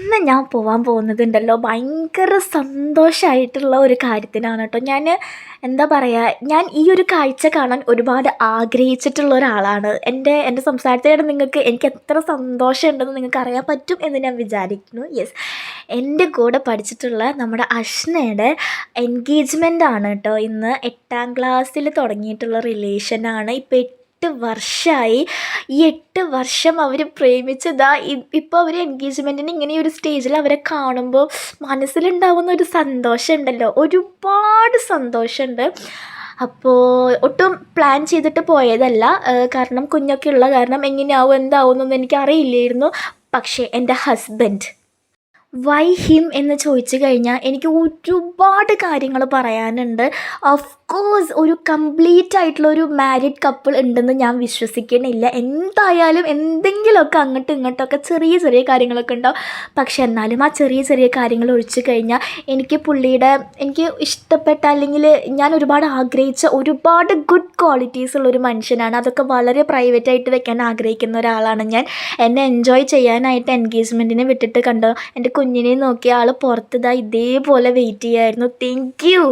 ഇന്ന് ഞാൻ പോവാൻ പോകുന്നതുണ്ടല്ലോ ഭയങ്കര സന്തോഷമായിട്ടുള്ള ഒരു കാര്യത്തിനാണ് കേട്ടോ. എന്താ പറയുക, ഞാൻ ഈ ഒരു കാഴ്ച കാണാൻ ഒരുപാട് ആഗ്രഹിച്ചിട്ടുള്ള ഒരാളാണ്. എൻ്റെ സംസാരത്തിലൂടെ എനിക്ക് എത്ര സന്തോഷമുണ്ടെന്ന് നിങ്ങൾക്ക് അറിയാൻ പറ്റും എന്ന് ഞാൻ വിചാരിക്കുന്നു. യെസ്, എൻ്റെ കൂടെ പഠിച്ചിട്ടുള്ള നമ്മുടെ അഷ്നയുടെ എൻഗേജ്മെൻ്റ് ആണ് കേട്ടോ ഇന്ന്. 8ാം ക്ലാസ്സിൽ തുടങ്ങിയിട്ടുള്ള റിലേഷനാണ്. ഇപ്പോൾ 8 വർഷമായി. ഈ 8 വർഷം അവർ പ്രേമിച്ചതാ ഇപ്പോൾ അവർ എൻഗേജ്മെൻറ്റിന് ഇങ്ങനെ ഒരു സ്റ്റേജിൽ അവരെ കാണുമ്പോൾ മനസ്സിലുണ്ടാവുന്ന ഒരു സന്തോഷം ഉണ്ടല്ലോ, ഒരുപാട് സന്തോഷമുണ്ട്. അപ്പോൾ ഒട്ടും പ്ലാൻ ചെയ്തിട്ട് പോയതല്ല. കാരണം കുഞ്ഞൊക്കെ ഉള്ള കാരണം എങ്ങനെയാവും എന്താവും എന്നൊന്നും എനിക്കറിയില്ലായിരുന്നു. പക്ഷേ എൻ്റെ ഹസ്ബൻഡ് വൈ ഹിം എന്ന് ചോദിച്ചു കഴിഞ്ഞാൽ എനിക്ക് ഒരുപാട് കാര്യങ്ങൾ പറയാനുണ്ട്. ഓഫ് കോഴ്സ് ഒരു കംപ്ലീറ്റ് ആയിട്ടുള്ള ഒരു മാരീഡ് കപ്പിൾ ഉണ്ടെന്ന് ഞാൻ വിശ്വസിക്കണില്ല. എന്തായാലും എന്തെങ്കിലുമൊക്കെ അങ്ങോട്ടും ഇങ്ങോട്ടൊക്കെ ചെറിയ ചെറിയ കാര്യങ്ങളൊക്കെ ഉണ്ടാവും. പക്ഷെ എന്നാലും ആ ചെറിയ ചെറിയ കാര്യങ്ങൾ ഒഴിച്ചു കഴിഞ്ഞാൽ എനിക്ക് ഇഷ്ടപ്പെട്ട, അല്ലെങ്കിൽ ഞാൻ ഒരുപാട് ആഗ്രഹിച്ച ഒരുപാട് ഗുഡ് ക്വാളിറ്റീസ് ഉള്ളൊരു മനുഷ്യനാണ്. അതൊക്കെ വളരെ പ്രൈവറ്റായിട്ട് വെക്കാൻ ആഗ്രഹിക്കുന്ന ഒരാളാണ് ഞാൻ. എന്നെ എൻജോയ് ചെയ്യാനായിട്ട് എൻഗേജ്മെൻറ്റിനെ വിട്ടിട്ട് കണ്ടോ, എൻ്റെ കുഞ്ഞിനെ നോക്കി ആൾ പുറത്ത് ഇതേപോലെ വെയിറ്റ് ചെയ്യായിരുന്നു. Thank you.